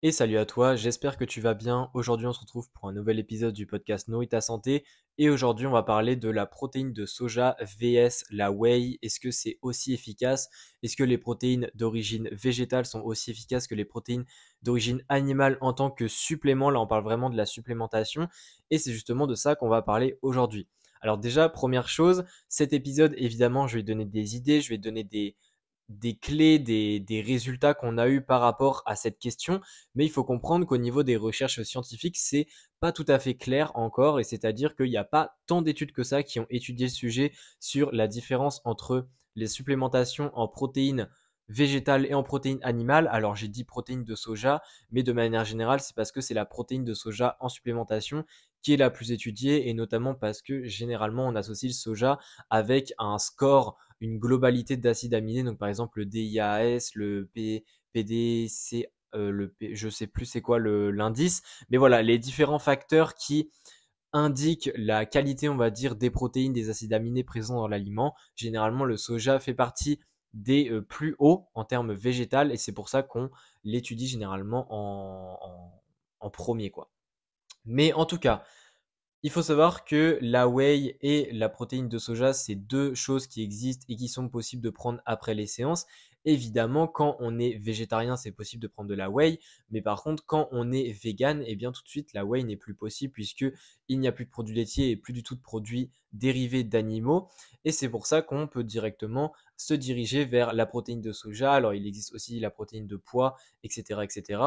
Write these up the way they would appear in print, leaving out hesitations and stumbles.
Et salut à toi, j'espère que tu vas bien. Aujourd'hui, on se retrouve pour un nouvel épisode du podcast Nourris ta santé. Et aujourd'hui, on va parler de la protéine de soja vs la whey. Est-ce que c'est aussi efficace? Est-ce que les protéines d'origine végétale sont aussi efficaces que les protéines d'origine animale en tant que supplément? Là, on parle vraiment de la supplémentation. Et c'est justement de ça qu'on va parler aujourd'hui. Alors déjà, première chose, cet épisode, évidemment, je vais te donner des idées, je vais te donner des clés, des résultats qu'on a eu par rapport à cette question, mais il faut comprendre qu'au niveau des recherches scientifiques, c'est pas tout à fait clair encore, et c'est-à-dire qu'il n'y a pas tant d'études que ça qui ont étudié le sujet sur la différence entre les supplémentations en protéines végétales et en protéines animales. Alors j'ai dit protéines de soja, mais de manière générale, c'est parce que c'est la protéine de soja en supplémentation qui est la plus étudiée, et notamment parce que généralement on associe le soja avec un score, une globalité d'acides aminés, donc par exemple le DIAS, le PDC, je sais plus c'est quoi l'indice, mais voilà, les différents facteurs qui indiquent la qualité, on va dire, des protéines, des acides aminés présents dans l'aliment. Généralement, le soja fait partie des plus hauts en termes végétal, et c'est pour ça qu'on l'étudie généralement en premier, quoi. Mais en tout cas, il faut savoir que la whey et la protéine de soja, c'est deux choses qui existent et qui sont possibles de prendre après les séances. Évidemment, quand on est végétarien, c'est possible de prendre de la whey, mais par contre, quand on est vegan, eh bien tout de suite, la whey n'est plus possible puisque il n'y a plus de produits laitiers et plus du tout de produits dérivés d'animaux. Et c'est pour ça qu'on peut directement se diriger vers la protéine de soja. Alors, il existe aussi la protéine de pois, etc., etc.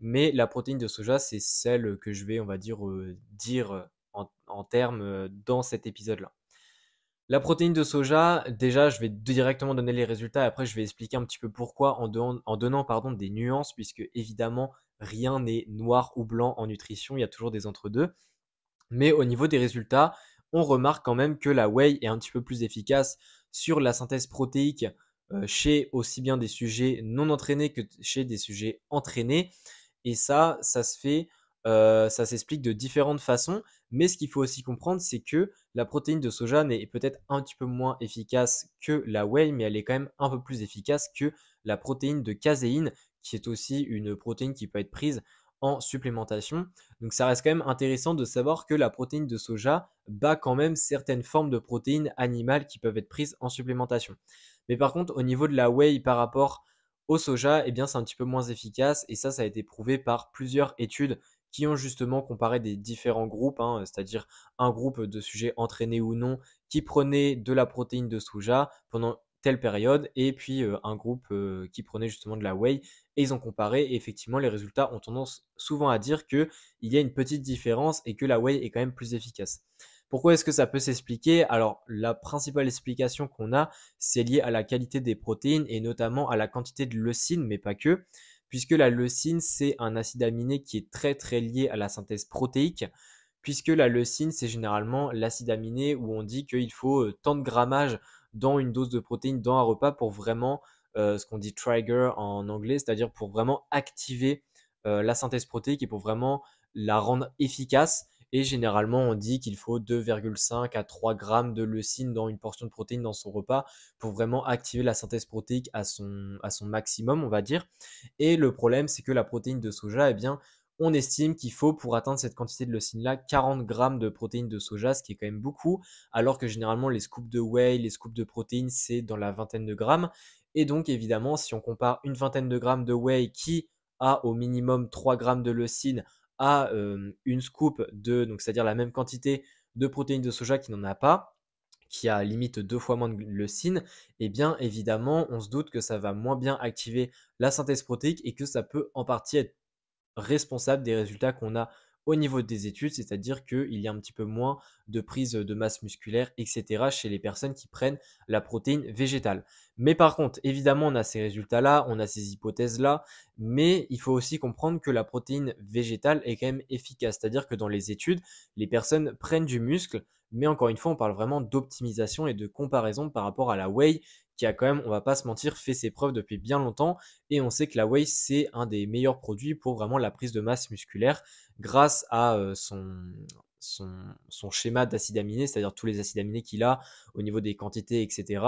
Mais la protéine de soja, c'est celle que je vais, on va dire en termes dans cet épisode-là. La protéine de soja, déjà, je vais directement donner les résultats. Après, je vais expliquer un petit peu pourquoi en donnant pardon, des nuances, puisque évidemment, rien n'est noir ou blanc en nutrition. Il y a toujours des entre-deux. Mais au niveau des résultats, on remarque quand même que la whey est un petit peu plus efficace sur la synthèse protéique chez aussi bien des sujets non entraînés que chez des sujets entraînés. Et ça se fait, ça s'explique de différentes façons. Mais ce qu'il faut aussi comprendre, c'est que la protéine de soja est peut-être un petit peu moins efficace que la whey, mais elle est quand même un peu plus efficace que la protéine de caséine, qui est aussi une protéine qui peut être prise en supplémentation. Donc ça reste quand même intéressant de savoir que la protéine de soja bat quand même certaines formes de protéines animales qui peuvent être prises en supplémentation. Mais par contre, au niveau de la whey par rapport au soja, eh bien c'est un petit peu moins efficace, et ça a été prouvé par plusieurs études qui ont justement comparé des différents groupes, hein, c'est-à-dire un groupe de sujets entraînés ou non qui prenaient de la protéine de soja pendant telle période, et puis un groupe qui prenait justement de la whey, et ils ont comparé, et effectivement les résultats ont tendance souvent à dire qu'il y a une petite différence et que la whey est quand même plus efficace. Pourquoi est-ce que ça peut s'expliquer? Alors la principale explication qu'on a, c'est lié à la qualité des protéines et notamment à la quantité de leucine, mais pas que, puisque la leucine, c'est un acide aminé qui est très très lié à la synthèse protéique, puisque la leucine, c'est généralement l'acide aminé où on dit qu'il faut tant de grammage dans une dose de protéines dans un repas pour vraiment, ce qu'on dit trigger en anglais, c'est-à-dire pour vraiment activer la synthèse protéique et pour vraiment la rendre efficace. Et généralement, on dit qu'il faut 2,5 à 3 grammes de leucine dans une portion de protéines dans son repas pour vraiment activer la synthèse protéique à son maximum, on va dire. Et le problème, c'est que la protéine de soja, eh bien, on estime qu'il faut, pour atteindre cette quantité de leucine-là, 40 grammes de protéines de soja, ce qui est quand même beaucoup, alors que généralement les scoops de whey, les scoops de protéines, c'est dans la vingtaine de grammes. Et donc évidemment, si on compare une vingtaine de grammes de whey qui a au minimum 3 grammes de leucine à une scoop de, donc c'est-à-dire la même quantité de protéines de soja qui n'en a pas, qui a limite 2 fois moins de leucine, eh bien évidemment, on se doute que ça va moins bien activer la synthèse protéique et que ça peut en partie être responsable des résultats qu'on a au niveau des études, c'est-à-dire qu'il y a un petit peu moins de prise de masse musculaire, etc. chez les personnes qui prennent la protéine végétale. Mais par contre, évidemment, on a ces résultats-là, on a ces hypothèses-là, mais il faut aussi comprendre que la protéine végétale est quand même efficace, c'est-à-dire que dans les études, les personnes prennent du muscle, mais encore une fois, on parle vraiment d'optimisation et de comparaison par rapport à la whey, qui a quand même, on va pas se mentir, fait ses preuves depuis bien longtemps, et on sait que la whey, c'est un des meilleurs produits pour vraiment la prise de masse musculaire grâce à son schéma d'acides aminés, c'est-à-dire tous les acides aminés qu'il a au niveau des quantités, etc.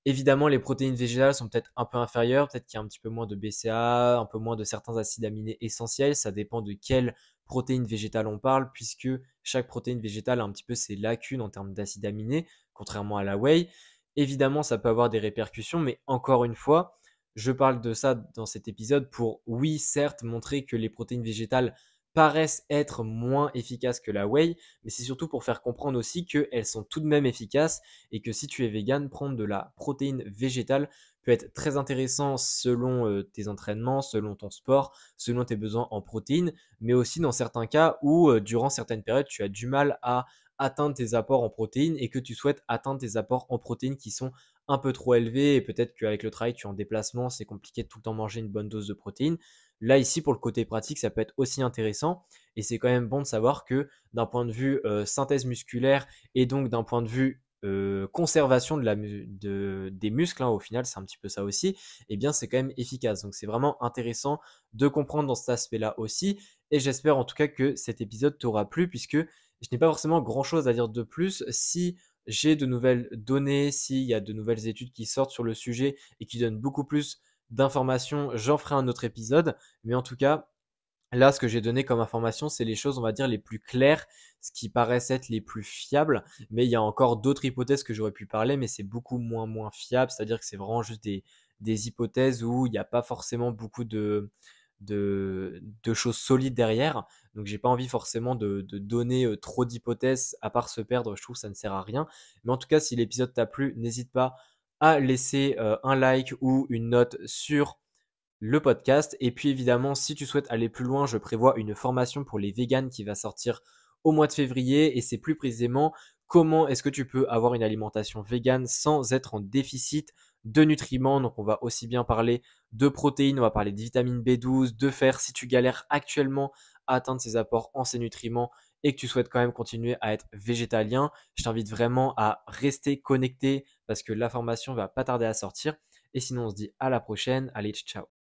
Évidemment, les protéines végétales sont peut-être un peu inférieures, peut-être qu'il y a un petit peu moins de BCAA, un peu moins de certains acides aminés essentiels. Ça dépend de quelle protéine végétale on parle, puisque chaque protéine végétale a un petit peu ses lacunes en termes d'acides aminés, contrairement à la whey. Évidemment, ça peut avoir des répercussions, mais encore une fois, je parle de ça dans cet épisode pour, oui, certes, montrer que les protéines végétales paraissent être moins efficaces que la whey, mais c'est surtout pour faire comprendre aussi qu'elles sont tout de même efficaces et que si tu es vegan, prendre de la protéine végétale peut être très intéressant selon tes entraînements, selon ton sport, selon tes besoins en protéines, mais aussi dans certains cas où durant certaines périodes, tu as du mal à atteindre tes apports en protéines et que tu souhaites atteindre tes apports en protéines qui sont un peu trop élevés et peut-être qu'avec le travail, tu es en déplacement, c'est compliqué de tout le temps manger une bonne dose de protéines. Là, ici, pour le côté pratique, ça peut être aussi intéressant et c'est quand même bon de savoir que d'un point de vue synthèse musculaire et donc d'un point de vue conservation des muscles, hein, au final, c'est un petit peu ça aussi, et bien c'est quand même efficace. Donc c'est vraiment intéressant de comprendre dans cet aspect-là aussi. Et j'espère en tout cas que cet épisode t'aura plu, puisque je n'ai pas forcément grand-chose à dire de plus. Si j'ai de nouvelles données, s'il y a de nouvelles études qui sortent sur le sujet et qui donnent beaucoup plus d'informations, j'en ferai un autre épisode. Mais en tout cas, là, ce que j'ai donné comme information, c'est les choses, on va dire, les plus claires, ce qui paraissent être les plus fiables. Mais il y a encore d'autres hypothèses que j'aurais pu parler, mais c'est beaucoup moins fiable. C'est-à-dire que c'est vraiment juste des hypothèses où il n'y a pas forcément beaucoup de choses solides derrière. Donc, j'ai pas envie forcément de donner trop d'hypothèses, à part se perdre. Je trouve que ça ne sert à rien. Mais en tout cas, si l'épisode t'a plu, n'hésite pas à laisser un like ou une note sur le podcast. Et puis évidemment, si tu souhaites aller plus loin, je prévois une formation pour les véganes qui va sortir au mois de février. Et c'est plus précisément comment est-ce que tu peux avoir une alimentation végane sans être en déficit de nutriments. Donc on va aussi bien parler de protéines, on va parler de vitamine B12, de fer. Si tu galères actuellement à atteindre ces apports en ces nutriments et que tu souhaites quand même continuer à être végétalien, je t'invite vraiment à rester connecté parce que la formation va pas tarder à sortir. Et sinon, on se dit à la prochaine. Allez, ciao.